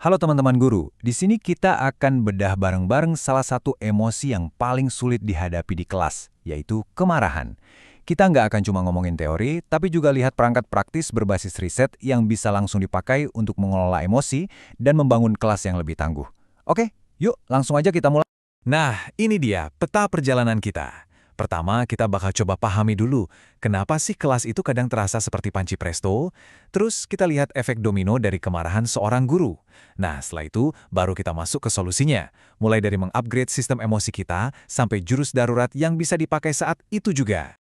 Halo teman-teman guru, di sini kita akan bedah bareng-bareng salah satu emosi yang paling sulit dihadapi di kelas, yaitu kemarahan. Kita nggak akan cuma ngomongin teori, tapi juga lihat perangkat praktis berbasis riset yang bisa langsung dipakai untuk mengelola emosi dan membangun kelas yang lebih tangguh. Oke, yuk langsung aja kita mulai. Nah, ini dia peta perjalanan kita. Pertama, kita bakal coba pahami dulu kenapa sih kelas itu kadang terasa seperti panci presto. Terus kita lihat efek domino dari kemarahan seorang guru. Nah, setelah itu baru kita masuk ke solusinya. Mulai dari mengupgrade sistem emosi kita sampai jurus darurat yang bisa dipakai saat itu juga.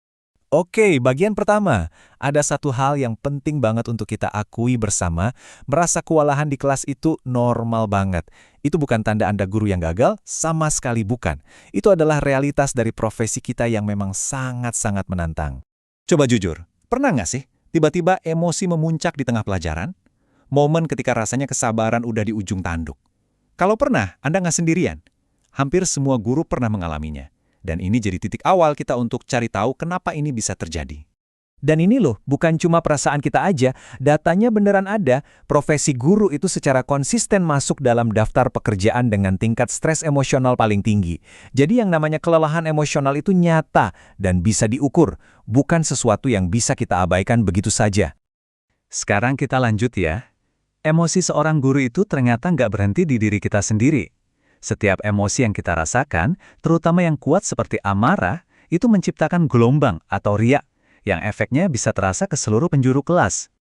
Oke, bagian pertama. Ada satu hal yang penting banget untuk kita akui bersama, merasa kewalahan di kelas itu normal banget. Itu bukan tanda Anda guru yang gagal, sama sekali bukan. Itu adalah realitas dari profesi kita yang memang sangat-sangat menantang. Coba jujur, pernah nggak sih tiba-tiba emosi memuncak di tengah pelajaran? Momen ketika rasanya kesabaran udah di ujung tanduk. Kalau pernah, Anda nggak sendirian. Hampir semua guru pernah mengalaminya. Dan ini jadi titik awal kita untuk cari tahu kenapa ini bisa terjadi. Dan ini loh, bukan cuma perasaan kita aja, datanya beneran ada. Profesi guru itu secara konsisten masuk dalam daftar pekerjaan dengan tingkat stres emosional paling tinggi. Jadi yang namanya kelelahan emosional itu nyata dan bisa diukur, bukan sesuatu yang bisa kita abaikan begitu saja. Sekarang kita lanjut ya. Emosi seorang guru itu ternyata nggak berhenti di diri kita sendiri. Setiap emosi yang kita rasakan, terutama yang kuat seperti amarah, itu menciptakan gelombang atau riak, yang efeknya bisa terasa ke seluruh penjuru kelas.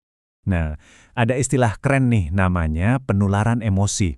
Nah, ada istilah keren nih namanya penularan emosi.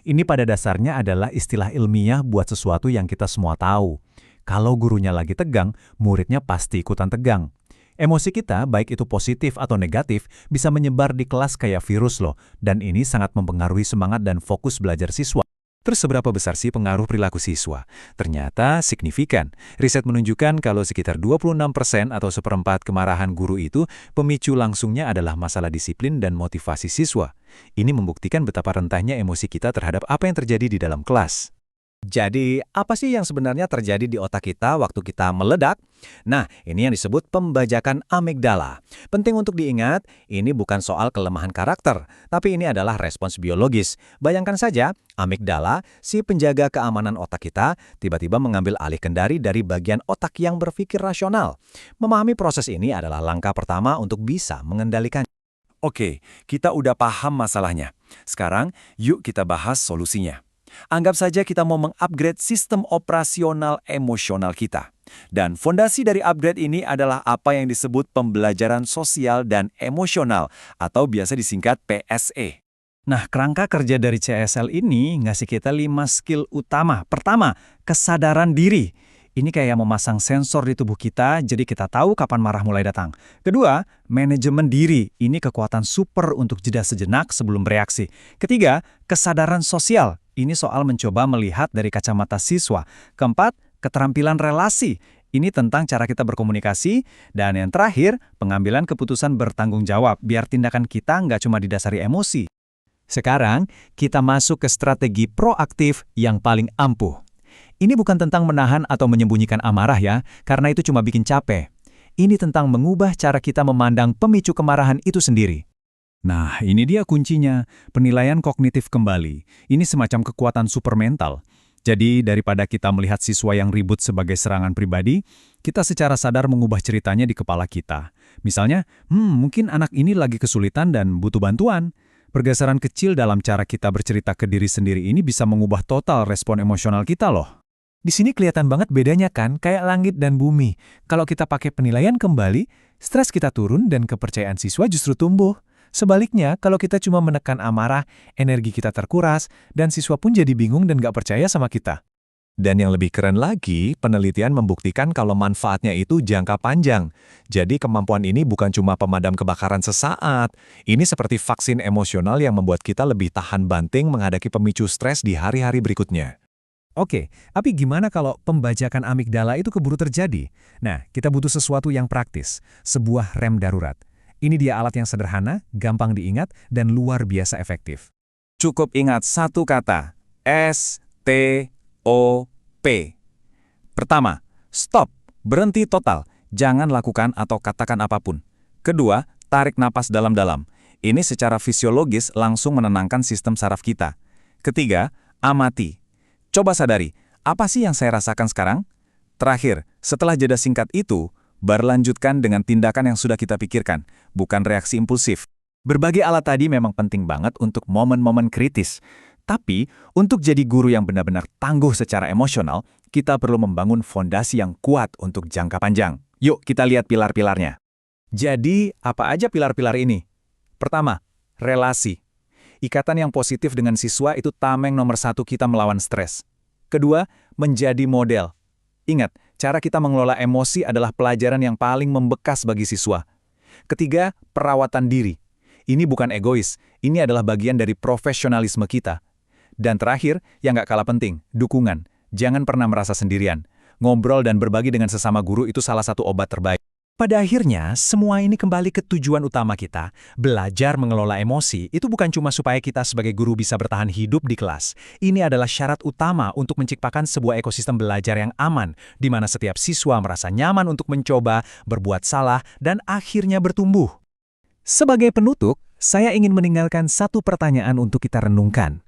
Ini pada dasarnya adalah istilah ilmiah buat sesuatu yang kita semua tahu. Kalau gurunya lagi tegang, muridnya pasti ikutan tegang. Emosi kita, baik itu positif atau negatif, bisa menyebar di kelas kayak virus loh, dan ini sangat mempengaruhi semangat dan fokus belajar siswa. Terus seberapa besar sih pengaruh perilaku siswa? Ternyata signifikan. Riset menunjukkan kalau sekitar 26% atau seperempat kemarahan guru itu pemicu langsungnya adalah masalah disiplin dan motivasi siswa. Ini membuktikan betapa rentahnya emosi kita terhadap apa yang terjadi di dalam kelas. Jadi, apa sih yang sebenarnya terjadi di otak kita waktu kita meledak? Nah, ini yang disebut pembajakan amigdala. Penting untuk diingat, ini bukan soal kelemahan karakter, tapi ini adalah respons biologis. Bayangkan saja, amigdala, si penjaga keamanan otak kita, tiba-tiba mengambil alih kendali dari bagian otak yang berpikir rasional. Memahami proses ini adalah langkah pertama untuk bisa mengendalikan. Oke, kita udah paham masalahnya. Sekarang, yuk kita bahas solusinya. Anggap saja kita mau mengupgrade sistem operasional emosional kita. Dan fondasi dari upgrade ini adalah apa yang disebut pembelajaran sosial dan emosional, atau biasa disingkat PSE. Nah, kerangka kerja dari CSL ini ngasih kita 5 skill utama. Pertama, kesadaran diri. Ini kayak memasang sensor di tubuh kita, jadi kita tahu kapan marah mulai datang. Kedua, manajemen diri. Ini kekuatan super untuk jeda sejenak sebelum bereaksi. Ketiga, kesadaran sosial. Ini soal mencoba melihat dari kacamata siswa. Keempat, keterampilan relasi. Ini tentang cara kita berkomunikasi. Dan yang terakhir, pengambilan keputusan bertanggung jawab, biar tindakan kita nggak cuma didasari emosi. Sekarang, kita masuk ke strategi proaktif yang paling ampuh. Ini bukan tentang menahan atau menyembunyikan amarah ya, karena itu cuma bikin capek. Ini tentang mengubah cara kita memandang pemicu kemarahan itu sendiri. Nah, ini dia kuncinya, penilaian kognitif kembali. Ini semacam kekuatan supermental. Jadi, daripada kita melihat siswa yang ribut sebagai serangan pribadi, kita secara sadar mengubah ceritanya di kepala kita. Misalnya, mungkin anak ini lagi kesulitan dan butuh bantuan. Pergeseran kecil dalam cara kita bercerita ke diri sendiri ini bisa mengubah total respon emosional kita loh. Di sini kelihatan banget bedanya kan, kayak langit dan bumi. Kalau kita pakai penilaian kembali, stres kita turun dan kepercayaan siswa justru tumbuh. Sebaliknya, kalau kita cuma menekan amarah, energi kita terkuras, dan siswa pun jadi bingung dan gak percaya sama kita. Dan yang lebih keren lagi, penelitian membuktikan kalau manfaatnya itu jangka panjang. Jadi kemampuan ini bukan cuma pemadam kebakaran sesaat. Ini seperti vaksin emosional yang membuat kita lebih tahan banting menghadapi pemicu stres di hari-hari berikutnya. Oke, tapi gimana kalau pembajakan amigdala itu keburu terjadi? Nah, kita butuh sesuatu yang praktis, sebuah rem darurat. Ini dia alat yang sederhana, gampang diingat, dan luar biasa efektif. Cukup ingat satu kata, STOP. Pertama, stop, berhenti total, jangan lakukan atau katakan apapun. Kedua, tarik napas dalam-dalam. Ini secara fisiologis langsung menenangkan sistem saraf kita. Ketiga, amati. Coba sadari, apa sih yang saya rasakan sekarang? Terakhir, setelah jeda singkat itu, berlanjutkan dengan tindakan yang sudah kita pikirkan, bukan reaksi impulsif. Berbagai alat tadi memang penting banget untuk momen-momen kritis. Tapi, untuk jadi guru yang benar-benar tangguh secara emosional, kita perlu membangun fondasi yang kuat untuk jangka panjang. Yuk, kita lihat pilar-pilarnya. Jadi, apa aja pilar-pilar ini? Pertama, relasi. Ikatan yang positif dengan siswa itu tameng nomor 1 kita melawan stres. Kedua, menjadi model. Ingat, cara kita mengelola emosi adalah pelajaran yang paling membekas bagi siswa. Ketiga, perawatan diri. Ini bukan egois, ini adalah bagian dari profesionalisme kita. Dan terakhir, yang nggak kalah penting, dukungan. Jangan pernah merasa sendirian. Ngobrol dan berbagi dengan sesama guru itu salah satu obat terbaik. Pada akhirnya, semua ini kembali ke tujuan utama kita. Belajar mengelola emosi itu bukan cuma supaya kita sebagai guru bisa bertahan hidup di kelas. Ini adalah syarat utama untuk menciptakan sebuah ekosistem belajar yang aman, di mana setiap siswa merasa nyaman untuk mencoba, berbuat salah, dan akhirnya bertumbuh. Sebagai penutup, saya ingin meninggalkan satu pertanyaan untuk kita renungkan.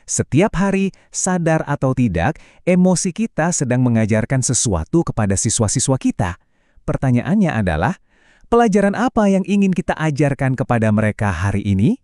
Setiap hari, sadar atau tidak, emosi kita sedang mengajarkan sesuatu kepada siswa-siswa kita. Pertanyaannya adalah, pelajaran apa yang ingin kita ajarkan kepada mereka hari ini?